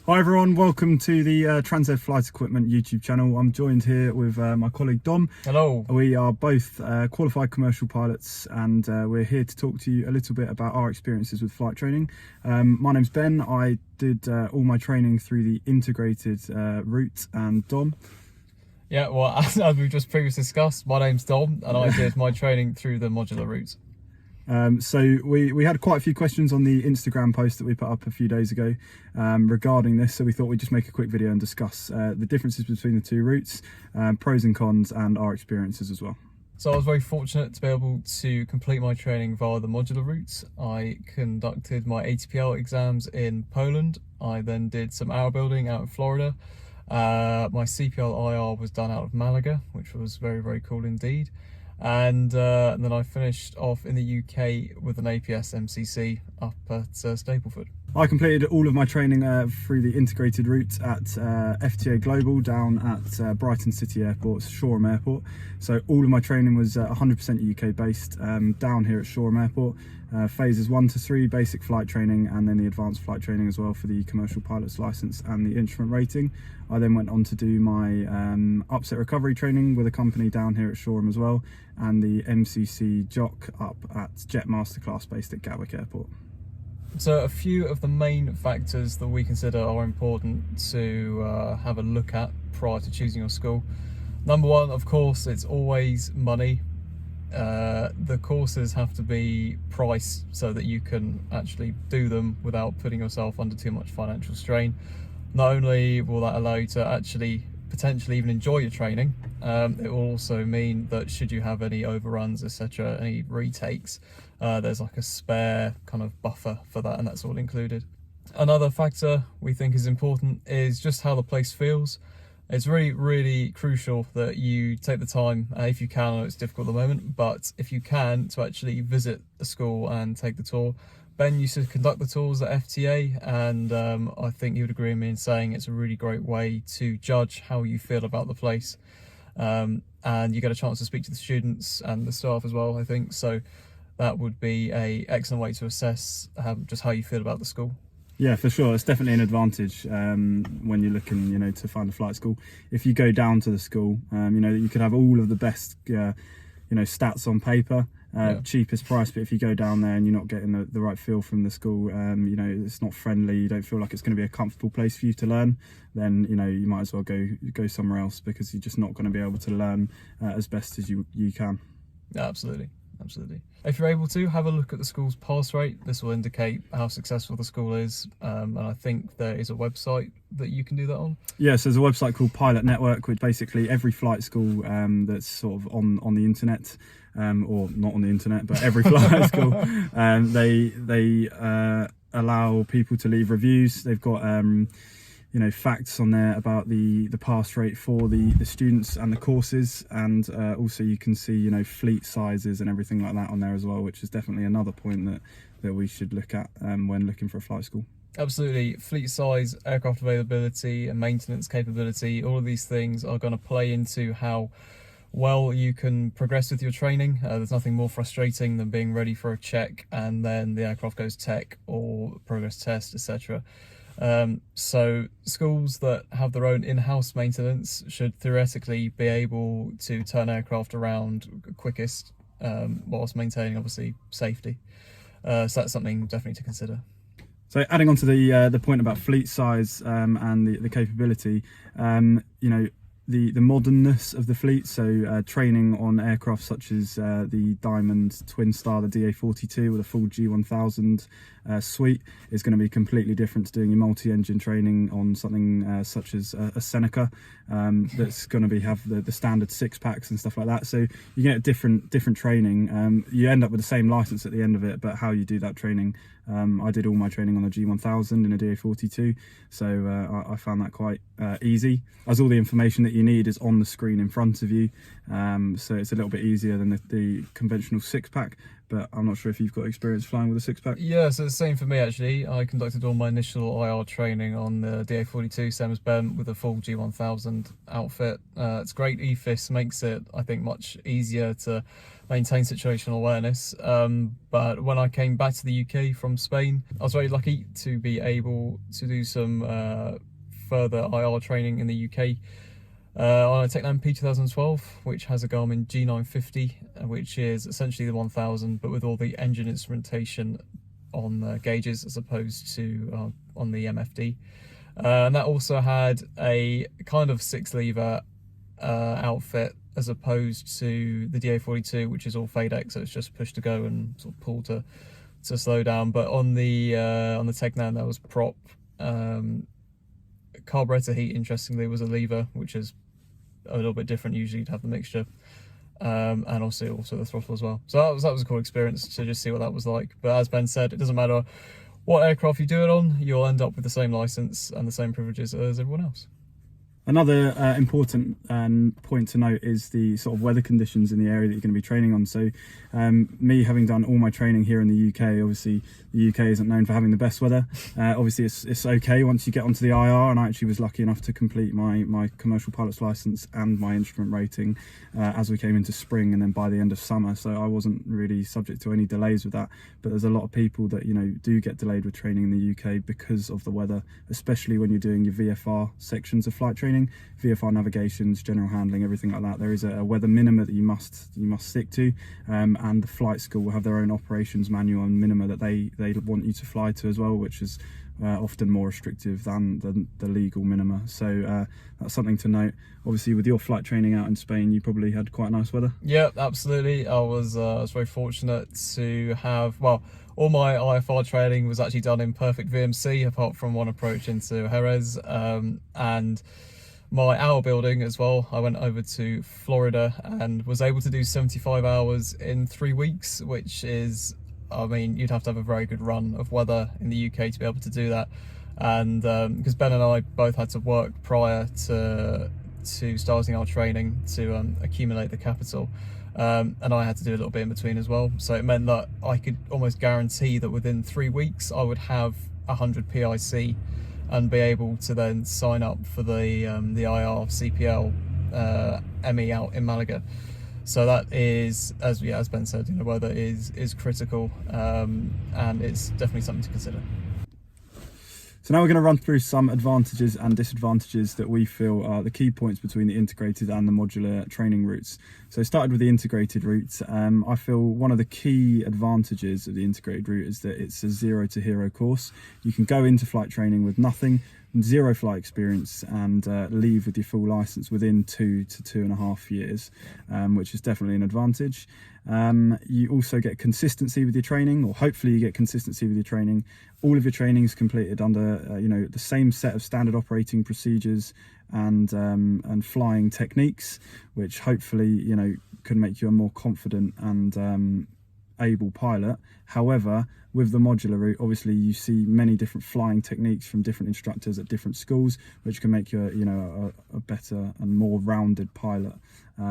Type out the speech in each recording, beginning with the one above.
Hi everyone, welcome to the Transair Flight Equipment YouTube channel. I'm joined here with my colleague Dom. Hello. We are both qualified commercial pilots, and we're here to talk to you a little bit about our experiences with flight training. My name's Ben. I did all my training through the integrated route, and Dom? Yeah, well, as we've just previously discussed, my name's Dom and I did my training through the modular route. So we had quite a few questions on the Instagram post that we put up a few days ago regarding this, so we thought we'd just make a quick video and discuss the differences between the two routes, pros and cons, and our experiences as well. So I was very fortunate to be able to complete my training via the modular route. I conducted my ATPL exams in Poland. I then did some hour building out in Florida. My CPL IR was done out of Malaga, which was very, very cool indeed. And then I finished off in the UK with an APS MCC up at Stapleford. I completed all of my training through the integrated route at FTA Global down at Brighton City Airport, Shoreham Airport. So all of my training was 100% UK based down here at Shoreham Airport. Phases 1 to 3 basic flight training, and then the advanced flight training as well for the commercial pilot's license and the instrument rating. I then went on to do my upset recovery training with a company down here at Shoreham as well, and the MCC JOC up at Jet Masterclass based at Gatwick Airport. So a few of the main factors that we consider are important to have a look at prior to choosing your school. Number one, of course, it's always money. The courses have to be priced so that you can actually do them without putting yourself under too much financial strain. Not only will that allow you to actually potentially even enjoy your training, it will also mean that should you have any overruns, etc., any retakes, there's like a spare kind of buffer for that, and that's all included. Another factor we think is important is just how the place feels. It's really, really crucial that you take the time, if you can. I know it's difficult at the moment, but if you can, to actually visit the school and take the tour. Ben used to conduct the tours at FTA, and I think you would agree with me in saying it's a really great way to judge how you feel about the place. And you get a chance to speak to the students and the staff as well, I think. So that would be an excellent way to assess just how you feel about the school. Yeah, for sure. It's definitely an advantage when you're looking, to find a flight school. If you go down to the school, you could have all of the best, stats on paper, cheapest price. But if you go down there and you're not getting the right feel from the school, it's not friendly, you don't feel like it's going to be a comfortable place for you to learn, then you might as well go somewhere else, because you're just not going to be able to learn as best as you can. Yeah, absolutely. Absolutely. If you're able to, have a look at the school's pass rate. This will indicate how successful the school is, and I think there is a website that you can do that on. Yes, there's a website called Pilot Network, which basically every flight school that's sort of on the internet, or not on the internet, but every flight school, they allow people to leave reviews. They've got facts on there about the pass rate for the students and the courses, and also you can see fleet sizes and everything like that on there as well, which is definitely another point that we should look at when looking for a flight school. Absolutely. Fleet size, aircraft availability and maintenance capability, all of these things are going to play into how well you can progress with your training. There's nothing more frustrating than being ready for a check and then the aircraft goes tech or progress test, etc. So schools that have their own in-house maintenance should theoretically be able to turn aircraft around quickest, whilst maintaining obviously safety. So that's something definitely to consider. So adding on to the point about fleet size and the capability, the modernness of the fleet, so training on aircraft such as the Diamond Twin Star, the DA42 with a full G1000 suite is going to be completely different to doing your multi-engine training on something such as a Seneca that's going to have the standard 6-packs and stuff like that. So you get different training. You end up with the same license at the end of it, but how you do that training, I did all my training on the G1000 in a DA42, so I found that quite easy, as all the information that you need is on the screen in front of you. So it's a little bit easier than the conventional 6-pack, but I'm not sure if you've got experience flying with a 6-pack. Yeah, so the same for me actually. I conducted all my initial IR training on the DA42 same as Ben with a full G1000 outfit. It's great. EFIS makes it, I think, much easier to maintain situational awareness. But when I came back to the UK from Spain, I was very lucky to be able to do some further IR training in the UK. On a Technam P2012, which has a Garmin G950, which is essentially the 1000, but with all the engine instrumentation on gauges as opposed to on the MFD. And that also had a kind of 6-lever outfit as opposed to the DA42, which is all FADEC, so it's just push to go and sort of pull to slow down. But on the Technam, there was prop. Carburetor heat, interestingly, was a lever, which is a little bit different. Usually you'd have the mixture, and also the throttle as well. So that was a cool experience to just see what that was like. But as Ben said, it doesn't matter what aircraft you do it on, you'll end up with the same license and the same privileges as everyone else. Another important point to note is the sort of weather conditions in the area that you're going to be training on. So me having done all my training here in the UK, obviously the UK isn't known for having the best weather. Obviously it's okay once you get onto the IR, and I actually was lucky enough to complete my commercial pilot's license and my instrument rating as we came into spring and then by the end of summer. So I wasn't really subject to any delays with that. But there's a lot of people that, you know, do get delayed with training in the UK because of the weather, especially when you're doing your VFR sections of flight training. VFR navigations, general handling, everything like that. There is a weather minima that you must stick to, and the flight school will have their own operations manual and minima that they want you to fly to as well, which is often more restrictive than the legal minima. So that's something to note. Obviously, with your flight training out in Spain, you probably had quite nice weather. Yeah, absolutely. I was very fortunate to have, well, all my IFR training was actually done in perfect VMC, apart from one approach into Jerez, and my hour building as well. I went over to Florida and was able to do 75 hours in 3 weeks, which is, I mean, you'd have to have a very good run of weather in the UK to be able to do that. And because Ben and I both had to work prior to starting our training to accumulate the capital, and I had to do a little bit in between as well. So it meant that I could almost guarantee that within 3 weeks I would have 100 PIC and be able to then sign up for the IR CPL ME out in Malaga. So that is, as Ben said, you know, weather is critical, and it's definitely something to consider. So now we're going to run through some advantages and disadvantages that we feel are the key points between the integrated and the modular training routes. So started with the integrated route. I feel one of the key advantages of the integrated route is that it's a 0 to hero course. You can go into flight training with nothing, 0 flight experience, and leave with your full license within 2 to 2.5 years, which is definitely an advantage. You also get consistency with your training, or hopefully you get consistency with your training. All of your training is completed under you know, the same set of standard operating procedures and flying techniques, which hopefully, you know, can make you a more confident and able pilot. However, with the modular route, obviously you see many different flying techniques from different instructors at different schools, which can make you a better and more rounded pilot,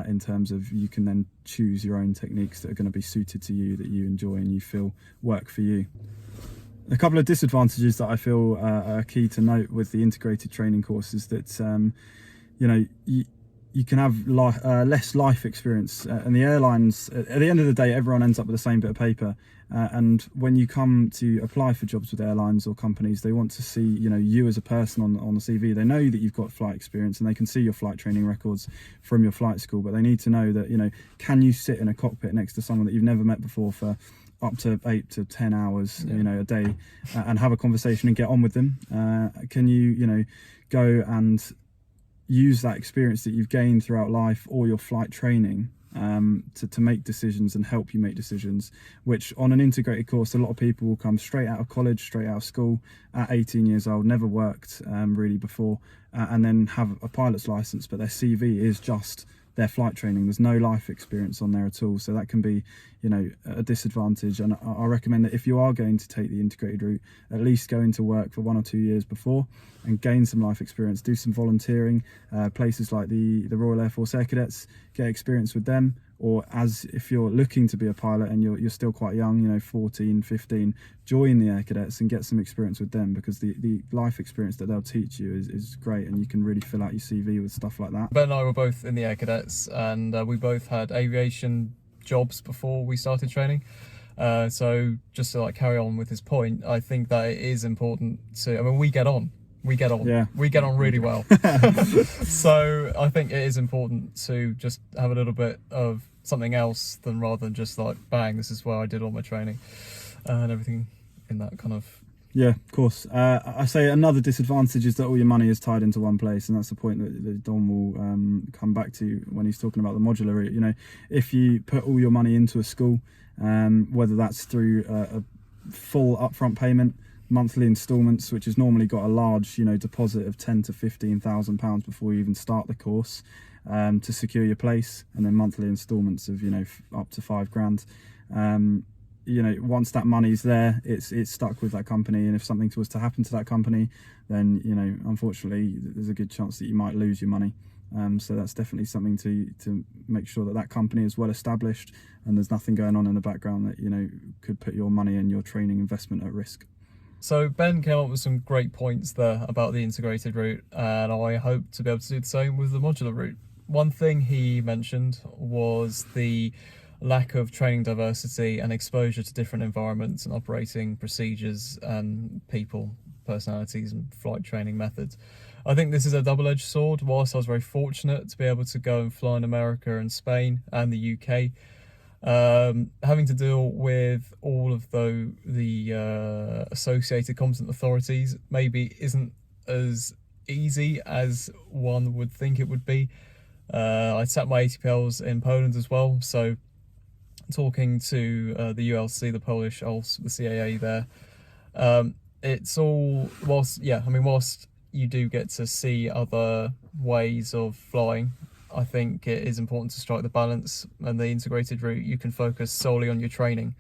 in terms of you can then choose your own techniques that are going to be suited to you, that you enjoy and you feel work for you. A couple of disadvantages that I feel are key to note with the integrated training course is that you know, you can have less life experience, and the airlines, at the end of the day, everyone ends up with the same bit of paper, and when you come to apply for jobs with airlines or companies, they want to see, you know, you as a person on the CV. They know that you've got flight experience and they can see your flight training records from your flight school, but they need to know that, you know, can you sit in a cockpit next to someone that you've never met before for up to 8 to 10 hours, you know, a day, and have a conversation and get on with them? Can you, you know, go and use that experience that you've gained throughout life or your flight training to make decisions and help you make decisions, which on an integrated course, a lot of people will come straight out of college, straight out of school at 18 years old, never worked really before, and then have a pilot's license, but their CV is just their flight training. There's no life experience on there at all, so that can be, you know, a disadvantage. And I recommend that if you are going to take the integrated route, at least go into work for 1 or 2 years before and gain some life experience. Do some volunteering, places like the Royal Air Force Air Cadets, get experience with them. Or as if you're looking to be a pilot and you're still quite young, you know, 14, 15, join the Air Cadets and get some experience with them, because the life experience that they'll teach you is great, and you can really fill out your CV with stuff like that. Ben and I were both in the Air Cadets, and we both had aviation jobs before we started training. So just to like carry on with his point, I think that it is important to, I mean, we get on Yeah. we get on really well. So I think it is important to just have a little bit of something else than rather than just like, bang, this is where I did all my training and everything in that kind of. Yeah, of course. I say another disadvantage is that all your money is tied into one place, and that's the point that Don will come back to when he's talking about the modular route. You know, if you put all your money into a school, whether that's through a full upfront payment, monthly instalments, which has normally got a large, you know, deposit of £10,000 to £15,000 before you even start the course, to secure your place, and then monthly instalments of, you know, up to £5,000. You know, once that money's there, it's stuck with that company, and if something was to happen to that company, then, you know, unfortunately there's a good chance that you might lose your money. So that's definitely something to make sure that that company is well established and there's nothing going on in the background that, you know, could put your money and your training investment at risk. So Ben came up with some great points there about the integrated route, and I hope to be able to do the same with the modular route. One thing he mentioned was the lack of training diversity and exposure to different environments and operating procedures and people, personalities and flight training methods. I think this is a double-edged sword. Whilst I was very fortunate to be able to go and fly in America and Spain and the UK, having to deal with all of the associated competent authorities maybe isn't as easy as one would think it would be. I sat my ATPLs in Poland as well, so talking to the ULC, the Polish OLS, the CAA there, it's all, whilst you do get to see other ways of flying, I think it is important to strike the balance, and the integrated route, you can focus solely on your training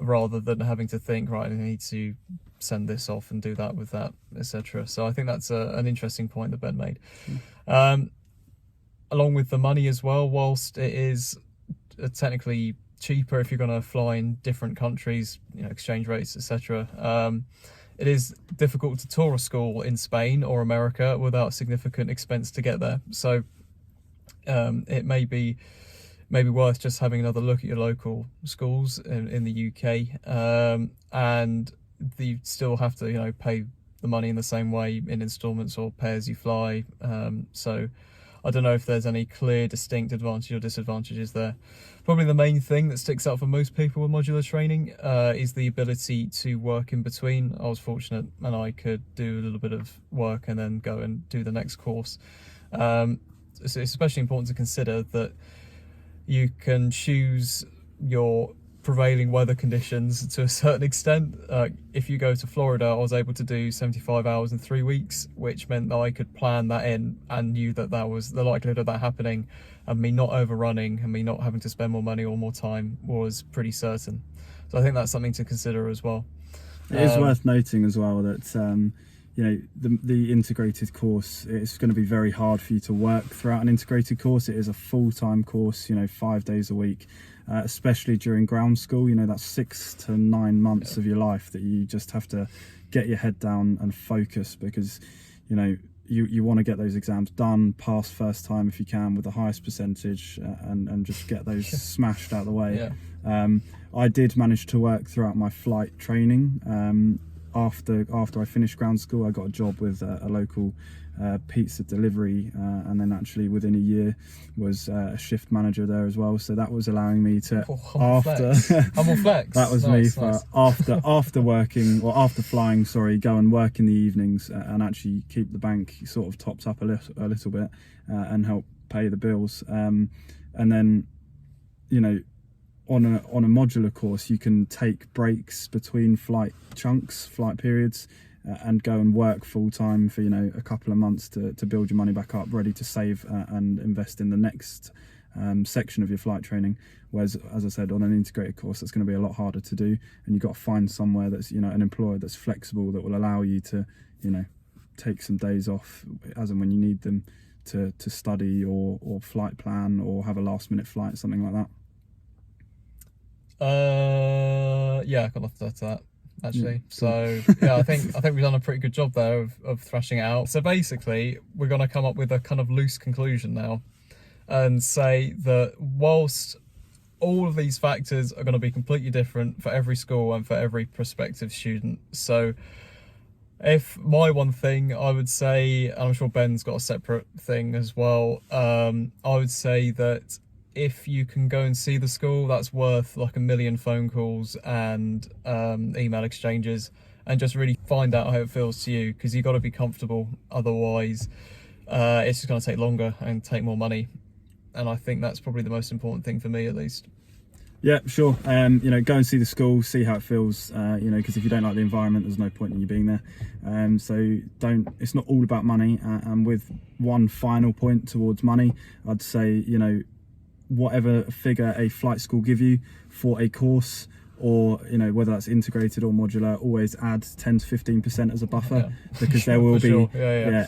rather than having to think, right, I need to send this off and do that with that, etc. So I think that's an interesting point that Ben made. Along with the money as well, whilst it is technically cheaper if you're going to fly in different countries, you know, exchange rates, etc. It is difficult to tour a school in Spain or America without significant expense to get there. So it may be worth just having another look at your local schools in the UK, and you still have to, you know, pay the money in the same way in installments or pay as you fly. So I don't know if there's any clear, distinct advantages or disadvantages there. Probably the main thing that sticks out for most people with modular training is the ability to work in between. I was fortunate and I could do a little bit of work and then go and do the next course. So it's especially important to consider that you can choose your prevailing weather conditions to a certain extent. If you go to Florida, I was able to do 75 hours in 3 weeks, which meant that I could plan that in and knew that that was the likelihood of that happening, and me not overrunning and me not having to spend more money or more time was pretty certain. So I think that's something to consider as well. It is worth noting as well that you know, the integrated course, it's going to be very hard for you to work throughout an integrated course. It is a full-time course, you know, 5 days a week, especially during ground school. You know, that's 6 to 9 months of your life that you just have to get your head down and focus, because, you know, you want to get those exams done, pass first time if you can with the highest percentage, and just get those smashed out of the way. Yeah. I did manage to work throughout my flight training. After I finished ground school, I got a job with a local pizza delivery, and then actually within a year was a shift manager there as well. So that was allowing me to humble flex. That was nice, me for nice. after working, or after flying, sorry, go and work in the evenings and actually keep the bank sort of topped up a little bit, and help pay the bills. And then, you know, on a modular course, you can take breaks between flight chunks, flight periods, and go and work full time for, you know, a couple of months to build your money back up, ready to save and invest in the next section of your flight training. Whereas, as I said, on an integrated course, that's going to be a lot harder to do, and you've got to find somewhere that's, you know, an employer that's flexible, that will allow you to, you know, take some days off as and when you need them to study or flight plan or have a last minute flight, something like that. Yeah, I got off to that actually. So yeah, I think we've done a pretty good job there of thrashing it out. So basically, we're going to come up with a kind of loose conclusion now, and say that whilst all of these factors are going to be completely different for every school and for every prospective student. So if my one thing, I would say, and I'm sure Ben's got a separate thing as well, I would say that if you can go and see the school, that's worth like 1 million phone calls and email exchanges, and just really find out how it feels to you, because you've got to be comfortable. Otherwise, it's just going to take longer and take more money. And I think that's probably the most important thing for me, at least. Yeah, sure. You know, go and see the school, see how it feels. You know, because if you don't like the environment, there's no point in you being there. So don't. It's not all about money. And with one final point towards money, I'd say, you know, whatever figure a flight school give you for a course, or, you know, whether that's integrated or modular, always add 10 to 15% as a buffer, because there will be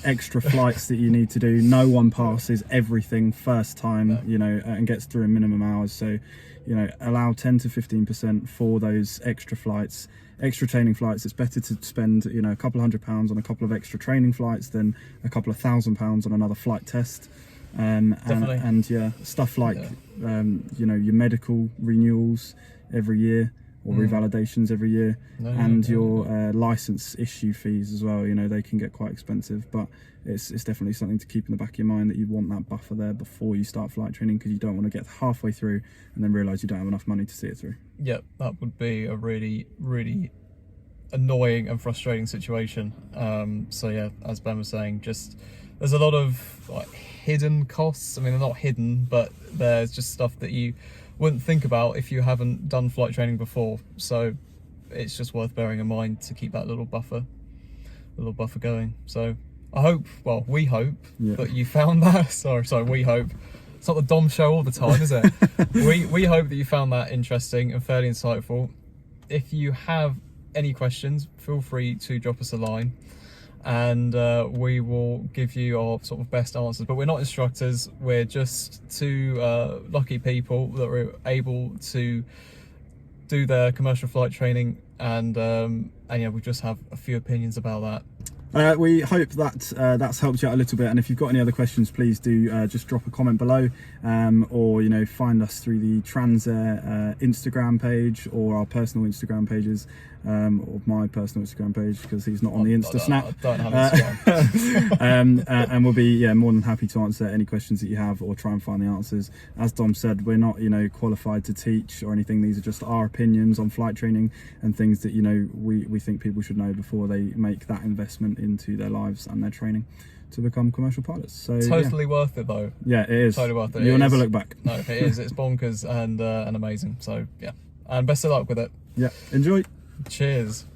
extra flights that you need to do. No one passes everything first time, you know, and gets through in minimum hours. So, you know, allow 10 to 15% for those extra flights, extra training flights. It's better to spend, you know, a couple £100 on a couple of extra training flights than a couple of £1,000 on another flight test. And yeah, stuff like you know, your medical renewals every year, or revalidations every year, your license issue fees as well. You know, they can get quite expensive, but it's definitely something to keep in the back of your mind, that you want that buffer there before you start flight training, because you don't want to get halfway through and then realise you don't have enough money to see it through. Yeah, that would be a really, really annoying and frustrating situation. So yeah, as Ben was saying, just there's a lot of like hidden costs. I mean, they're not hidden, but there's just stuff that you wouldn't think about if you haven't done flight training before. So it's just worth bearing in mind to keep that little buffer going. So I hope, well, we hope that you found that. Sorry, we hope. It's not the Dom show all the time, is it? we hope that you found that interesting and fairly insightful. If you have any questions, feel free to drop us a line, and we will give you our sort of best answers. But we're not instructors, we're just two lucky people that were able to do their commercial flight training, and yeah, we just have a few opinions about that. We hope that that's helped you out a little bit, and if you've got any other questions, please do just drop a comment below, or, you know, find us through the Transair Instagram page, or our personal Instagram pages, or my personal Instagram page, because he's not on the Insta Snap. I don't have Instagram. And we'll be more than happy to answer any questions that you have, or try and find the answers. As Dom said, we're not, you know, qualified to teach or anything. These are just our opinions on flight training and things that, you know, we think people should know before they make that investment into their lives and their training to become commercial pilots. So totally worth it though. Yeah, it is. Totally worth it. You'll never look back. No, it is. It's bonkers and amazing. So yeah, and best of luck with it. Yeah, enjoy. Cheers.